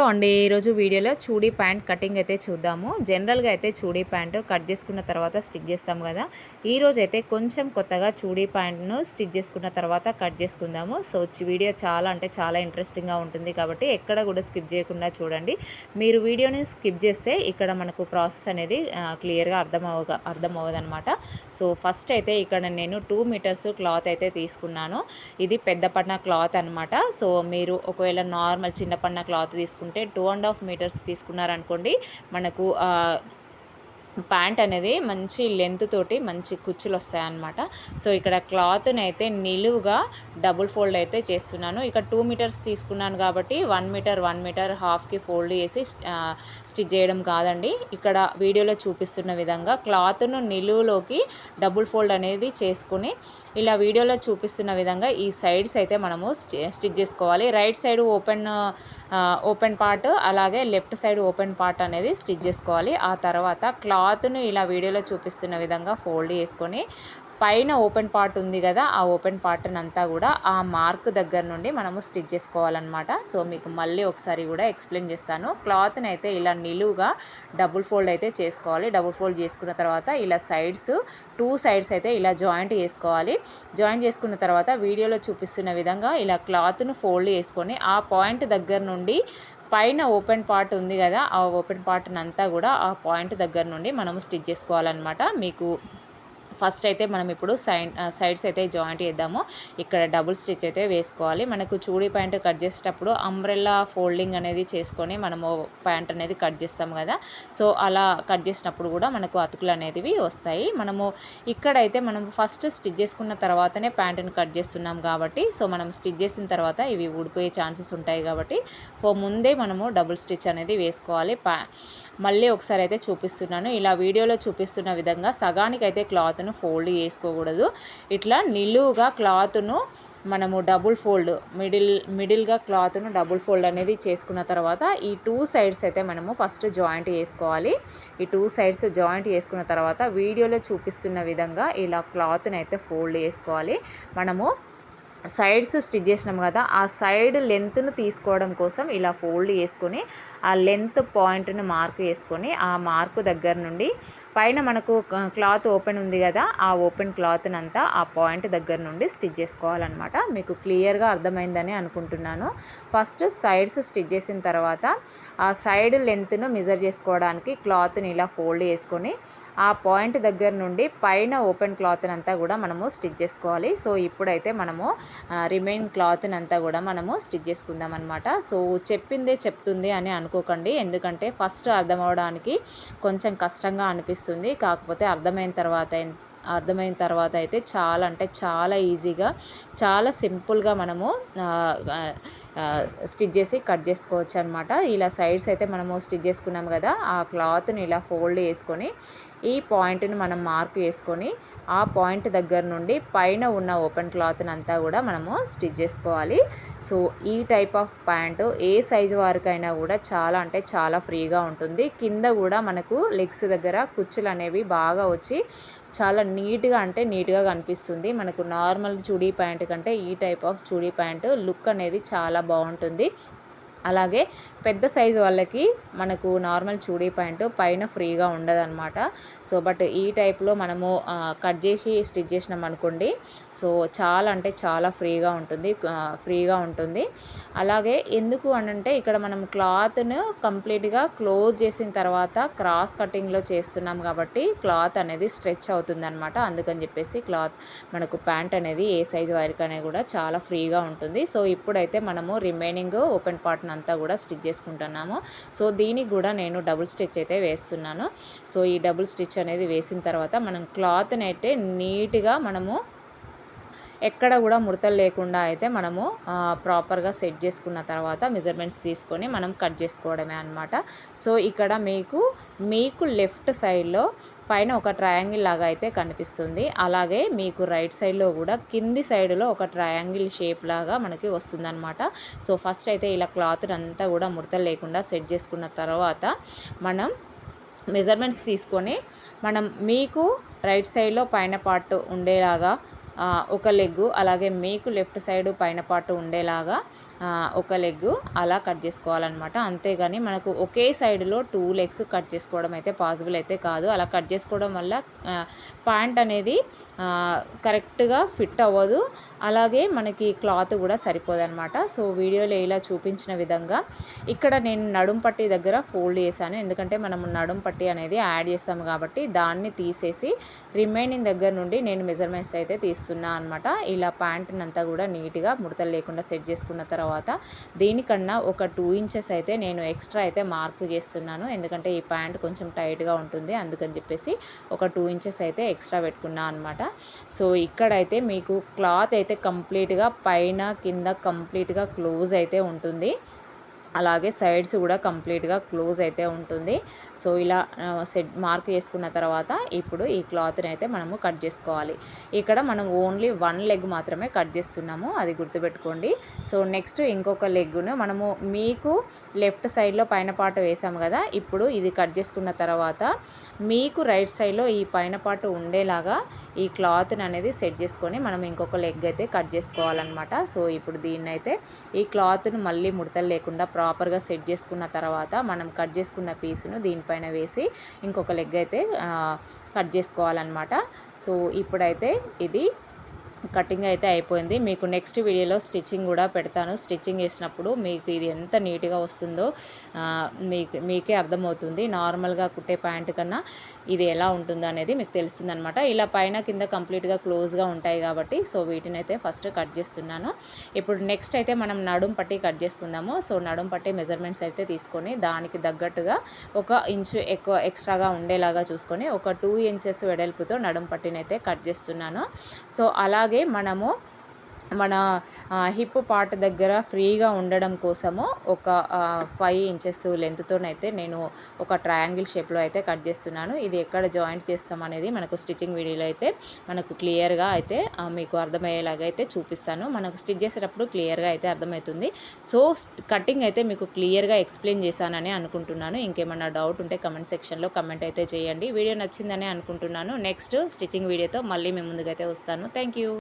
అండి, ఈరోజు వీడియోలో చూడీ ప్యాంట్ కటింగ్ అయితే చూద్దాము. జనరల్గా అయితే చూడీ ప్యాంటు కట్ చేసుకున్న తర్వాత స్టిచ్ చేస్తాం కదా. ఈరోజు అయితే కొంచెం కొత్తగా చూడీ ప్యాంట్ను స్టిచ్ చేసుకున్న తర్వాత కట్ చేసుకుందాము. సో వీడియో చాలా అంటే చాలా ఇంట్రెస్టింగ్గా ఉంటుంది కాబట్టి ఎక్కడ కూడా స్కిప్ చేయకుండా చూడండి. మీరు వీడియోని స్కిప్ చేస్తే ఇక్కడ మనకు ప్రాసెస్ అనేది క్లియర్గా అర్థమవుదనమాట. సో ఫస్ట్ అయితే ఇక్కడ నేను 2 మీటర్స్ క్లాత్ అయితే తీసుకున్నాను. ఇది పెద్ద పన్న క్లాత్ అనమాట. సో మీరు ఒకవేళ నార్మల్ చిన్న పన్న క్లాత్ తీసుకుంటే 2.5 మీటర్స్ తీసుకున్నారనుకోండి, మనకు ప్యాంట్ అనేది మంచి లెంత్ తోటి మంచి కుచ్చులు వస్తాయన్నమాట. సో ఇక్కడ క్లాత్ని అయితే నిలువుగా డబుల్ ఫోల్డ్ అయితే చేస్తున్నాను. ఇక్కడ 2 మీటర్స్ తీసుకున్నాను కాబట్టి 1 మీటర్ హాఫ్కి ఫోల్డ్ చేసి స్టిచ్ చేయడం కాదండి. ఇక్కడ వీడియోలో చూపిస్తున్న విధంగా క్లాత్ను నిలువులోకి డబుల్ ఫోల్డ్ అనేది చేసుకుని ఇలా వీడియోలో చూపిస్తున్న విధంగా ఈ సైడ్స్ అయితే మనము స్టిచ్ చేసుకోవాలి. రైట్ సైడ్ ఓపెన్ పార్ట్, అలాగే లెఫ్ట్ సైడ్ ఓపెన్ పార్ట్ అనేది స్టిచ్ చేసుకోవాలి. ఆ తర్వాత క్లాత్ను ఇలా వీడియోలో చూపిస్తున్న విధంగా ఫోల్డ్ చేసుకొని పైన ఓపెన్ పార్ట్ ఉంది కదా, ఆ ఓపెన్ పార్ట్ని అంతా కూడా ఆ మార్క్ దగ్గర నుండి మనము స్టిచ్ చేసుకోవాలన్నమాట. సో మీకు మళ్ళీ ఒకసారి కూడా ఎక్స్ప్లెయిన్ చేస్తాను. క్లాత్ని అయితే ఇలా నిలువుగా డబుల్ ఫోల్డ్ అయితే చేసుకోవాలి. డబుల్ ఫోల్డ్ చేసుకున్న తర్వాత ఇలా టూ సైడ్స్ అయితే ఇలా జాయింట్ చేసుకోవాలి. జాయింట్ చేసుకున్న తర్వాత వీడియోలో చూపిస్తున్న విధంగా ఇలా క్లాత్ను ఫోల్డ్ చేసుకొని ఆ పాయింట్ దగ్గర నుండి పైన ఓపెన్ పార్ట్ ఉంది కదా, ఆ ఓపెన్ పార్ట్ని అంతా కూడా ఆ పాయింట్ దగ్గర నుండి మనము స్టిచ్ చేసుకోవాలన్నమాట. మీకు ఫస్ట్ అయితే మనం ఇప్పుడు సైడ్స్ అయితే జాయింట్ చేద్దాము. ఇక్కడ డబుల్ స్టిచ్ అయితే వేసుకోవాలి. మనకు చూడీ ప్యాంట్ కట్ చేసేటప్పుడు అంబ్రెల్లా ఫోల్డింగ్ అనేది చేసుకొని మనము ప్యాంట్ అనేది కట్ చేస్తాం కదా. సో అలా కట్ చేసినప్పుడు కూడా మనకు అతుకులు అనేవి వస్తాయి. మనము ఇక్కడైతే మనం ఫస్ట్ స్టిచ్ చేసుకున్న తర్వాతనే ప్యాంటుని కట్ చేస్తున్నాం కాబట్టి, సో మనం స్టిచ్ చేసిన తర్వాత ఇవి ఊడిపోయే ఛాన్సెస్ ఉంటాయి కాబట్టి ముందే మనము డబుల్ స్టిచ్ అనేది వేసుకోవాలి. మళ్ళీ ఒకసారి అయితే చూపిస్తున్నాను. ఇలా వీడియోలో చూపిస్తున్న విధంగా సగానికి అయితే క్లాత్ను ఫోల్డ్ చేసుకోకూడదు. ఇట్లా నిలువుగా క్లాత్ను మనము డబుల్ ఫోల్డ్ మిడిల్గా క్లాత్ను డబుల్ ఫోల్డ్ అనేది చేసుకున్న తర్వాత ఈ 2 సైడ్స్ అయితే మనము ఫస్ట్ జాయింట్ చేసుకోవాలి. ఈ 2 సైడ్స్ జాయింట్ చేసుకున్న తర్వాత వీడియోలో చూపిస్తున్న విధంగా ఇలా క్లాత్ని అయితే ఫోల్డ్ చేసుకోవాలి. మనము సైడ్స్ స్టిచ్ చేసినాం కదా, ఆ సైడ్ లెంత్ను తీసుకోవడం కోసం ఇలా ఫోల్డ్ చేసుకొని ఆ లెంత్ పాయింట్ని మార్క్ చేసుకొని ఆ మార్కు దగ్గర నుండి పైన మనకు క్లాత్ ఓపెన్ ఉంది కదా, ఆ ఓపెన్ క్లాత్ని అంతా ఆ పాయింట్ దగ్గర నుండి స్టిచ్ చేసుకోవాలన్నమాట. మీకు క్లియర్గా అర్థమైందని అనుకుంటున్నాను. ఫస్ట్ సైడ్స్ స్టిచ్ చేసిన తర్వాత ఆ సైడ్ లెంత్ను మెజర్ చేసుకోవడానికి క్లాత్ని ఇలా ఫోల్డ్ చేసుకొని ఆ పాయింట్ దగ్గర నుండి పైన ఓపెన్ క్లాత్ని అంతా కూడా మనము స్టిచ్ చేసుకోవాలి. సో ఇప్పుడైతే మనము రిమైన్ క్లాత్ని అంతా కూడా మనము స్టిచ్ చేసుకుందాం అనమాట. సో చెప్పిందే చెప్తుంది అని అనుకోకండి, ఎందుకంటే ఫస్ట్ అర్థం అవడానికి కొంచెం కష్టంగా అనిపిస్తుంది. కాకపోతే అర్థమైన తర్వాత అయితే చాలా అంటే చాలా ఈజీగా చాలా సింపుల్గా మనము స్టిచ్ చేసి కట్ చేసుకోవచ్చు అనమాట. ఇలా సైడ్స్ అయితే మనము స్టిచ్ చేసుకున్నాం కదా, ఆ క్లాత్ని ఇలా ఫోల్డ్ చేసుకొని ఈ పాయింట్ని మనం మార్క్ చేసుకొని ఆ పాయింట్ దగ్గర నుండి పైన ఉన్న ఓపెన్ క్లాత్ని అంతా కూడా మనము స్టిచ్ చేసుకోవాలి. సో ఈ టైప్ ఆఫ్ ప్యాంటు ఏ సైజు వారికైనా కూడా చాలా అంటే చాలా ఫ్రీగా ఉంటుంది. కింద కూడా మనకు లెగ్స్ దగ్గర కుచ్చులు అనేవి బాగా వచ్చి చాలా నీట్గా కనిపిస్తుంది. మనకు నార్మల్ చూడీ ప్యాంట్ కంటే ఈ టైప్ ఆఫ్ చూడీ ప్యాంటు లుక్ అనేది చాలా బాగుంటుంది. అలాగే పెద్ద సైజు వాళ్ళకి మనకు నార్మల్ చూడీ ప్యాంటు పైన ఫ్రీగా ఉండదన్నమాట. సో బట్ ఈ టైప్లో మనము కట్ చేసి స్టిచ్ చేసినాం అనుకోండి, సో చాలా అంటే చాలా ఫ్రీగా ఉంటుంది. అలాగే ఎందుకు అనంటే ఇక్కడ మనం క్లాత్ను కంప్లీట్గా క్లోజ్ చేసిన తర్వాత క్రాస్ కటింగ్లో చేస్తున్నాం కాబట్టి క్లాత్ అనేది స్ట్రెచ్ అవుతుంది అనమాట. అందుకని చెప్పేసి మనకు ప్యాంట్ అనేది ఏ సైజు వారికైనా కూడా చాలా ఫ్రీగా ఉంటుంది. సో ఇప్పుడైతే మనము రిమైనింగ్ ఓపెన్ పార్ట్ని అంతా కూడా స్టిచ్ చేసుకుంటున్నాము. సో దీనికి కూడా నేను డబుల్ స్టిచ్ అయితే వేస్తున్నాను. సో ఈ డబుల్ స్టిచ్ అనేది వేసిన తర్వాత మనం క్లాత్ని అయితే నీట్గా మనము ఎక్కడ కూడా ముడతలు లేకుండా అయితే మనము ప్రాపర్గా సెట్ చేసుకున్న తర్వాత మెజర్మెంట్స్ తీసుకొని మనం కట్ చేసుకోవడమే అనమాట. సో ఇక్కడ మీకు లెఫ్ట్ సైడ్లో పైన ఒక ట్రయాంగిల్ లాగా అయితే కనిపిస్తుంది. అలాగే మీకు రైట్ సైడ్లో కూడా కింది సైడ్లో ఒక ట్రయాంగిల్ షేప్ లాగా మనకి వస్తుందన్నమాట. సో ఫస్ట్ అయితే ఇలా క్లాత్ అంతా కూడా ముడతలు లేకుండా సెట్ చేసుకున్న తర్వాత మనం మెజర్మెంట్స్ తీసుకొని మీకు రైట్ సైడ్లో పైన పార్ట్ ఉండేలాగా ఒక లెగ్గు, అలాగే మీకు లెఫ్ట్ సైడ్ పైన పార్ట్ ఉండేలాగా ఒక లెగ్ అలా కట్ చేసుకోవాలన్నమాట. అంతేగాని మనకు ఒకే సైడ్లో 2 లెగ్స్ కట్ చేసుకోవడం అయితే పాసిబుల్ అయితే కాదు. అలా కట్ చేసుకోవడం వల్ల ప్యాంట్ అనేది కరెక్ట్గా ఫిట్ అవ్వదు. అలాగే మనకి క్లాత్ కూడా సరిపోదన్నమాట. సో వీడియోలో ఇలా చూపించిన విధంగా ఇక్కడ నేను నడుం పట్టీ దగ్గర ఫోల్డ్ చేశాను. ఎందుకంటే మనం నడుం పట్టీ అనేది యాడ్ చేస్తాము కాబట్టి దాన్ని తీసేసి రిమైనింగ్ దగ్గర నుండి నేను మెజర్మెంట్స్ అయితే తీస్తున్నా అనమాట. ఇలా ప్యాంట్ని అంతా కూడా నీట్గా ముడతలు లేకుండా సెట్ చేసుకున్న తర్వాత దీనికన్నా ఒక 2 ఇంచెస్ అయితే నేను ఎక్స్ట్రా అయితే మార్క్ చేస్తున్నాను. ఎందుకంటే ఈ ప్యాంట్ కొంచెం టైట్గా ఉంటుంది, అందుకని చెప్పేసి ఒక 2 ఇంచెస్ అయితే ఎక్స్ట్రా పెట్టుకున్నా అనమాట. సో ఇక్కడైతే మీకు క్లాత్ అయితే కంప్లీట్గా పైన కింద కంప్లీట్గా క్లోజ్ అయితే ఉంటుంది. అలాగే సైడ్స్ కూడా కంప్లీట్గా క్లోజ్ అయితే ఉంటుంది. సో ఇలా సెట్ మార్క్ చేసుకున్న తర్వాత ఇప్పుడు ఈ క్లాత్ని అయితే మనము కట్ చేసుకోవాలి. ఇక్కడ మనం ఓన్లీ 1 లెగ్ మాత్రమే కట్ చేస్తున్నాము, అది గుర్తుపెట్టుకోండి. సో నెక్స్ట్ ఇంకొక లెగ్ను మనము మీకు లెఫ్ట్ సైడ్లో పైన పార్ట్ వేసాము కదా, ఇప్పుడు ఇది కట్ చేసుకున్న తర్వాత మీకు రైట్ సైడ్లో ఈ పైన పార్ట్ ఉండేలాగా ఈ క్లాత్ని అనేది సెట్ చేసుకొని మనం ఇంకొక లెగ్ అయితే కట్ చేసుకోవాలన్నమాట. సో ఇప్పుడు దీన్ని అయితే ఈ క్లాత్ను మళ్ళీ ముడతలు లేకుండా ప్రాపర్గా సెట్ చేసుకున్న తర్వాత మనం కట్ చేసుకున్న పీస్ను దీనిపైన వేసి ఇంకొక లెగ్ అయితే కట్ చేసుకోవాలన్నమాట. సో ఇప్పుడైతే ఇది కటింగ్ అయితే అయిపోయింది. మీకు నెక్స్ట్ వీడియోలో స్టిచ్చింగ్ కూడా పెడతాను. స్టిచ్చింగ్ చేసినప్పుడు మీకు ఇది ఎంత నీట్గా వస్తుందో మీకే అర్థమవుతుంది. నార్మల్గా కుట్టే ప్యాంట్ కన్నా ఇది ఎలా ఉంటుందో అనేది మీకు తెలుస్తుందనమాట. ఇలా పైన కింద కంప్లీట్గా క్లోజ్గా ఉంటాయి కాబట్టి సో వీటిని అయితే ఫస్ట్ కట్ చేస్తున్నాను. ఇప్పుడు నెక్స్ట్ అయితే మనం నడుం పట్టి కట్ చేసుకుందాము. సో నడుం పట్టి మెజర్మెంట్స్ అయితే తీసుకొని దానికి తగ్గట్టుగా 1 ఇంచు ఎక్కువ ఎక్స్ట్రాగా ఉండేలాగా చూసుకొని ఒక 2 ఇంచెస్ వెడల్పుతో నడుం పట్టిని అయితే కట్ చేస్తున్నాను. సో అలాగే మనము మన హిప్ పార్ట్ దగ్గర ఫ్రీగా ఉండడం కోసము ఒక 5 ఇంచెస్ లెంత్తోనైతే నేను ఒక ట్రయాంగిల్ షేప్లో అయితే కట్ చేస్తున్నాను. ఇది ఎక్కడ జాయింట్ చేస్తాం అనేది మనకు స్టిచ్చింగ్ వీడియోలో అయితే మనకు క్లియర్గా అయితే మీకు అర్థమయ్యేలాగా అయితే చూపిస్తాను. మనకు స్టిచ్ చేసేటప్పుడు క్లియర్గా అయితే అర్థమవుతుంది. సో కటింగ్ అయితే మీకు క్లియర్గా ఎక్స్ప్లెయిన్ చేశానని అనుకుంటున్నాను. ఇంకేమన్నా డౌట్ ఉంటే కమెంట్ సెక్షన్లో కమెంట్ అయితే చేయండి. వీడియో నచ్చిందని అనుకుంటున్నాను. నెక్స్ట్ స్టిచ్చింగ్ వీడియోతో మళ్ళీ మీ ముందుకైతే వస్తాను. Thank you.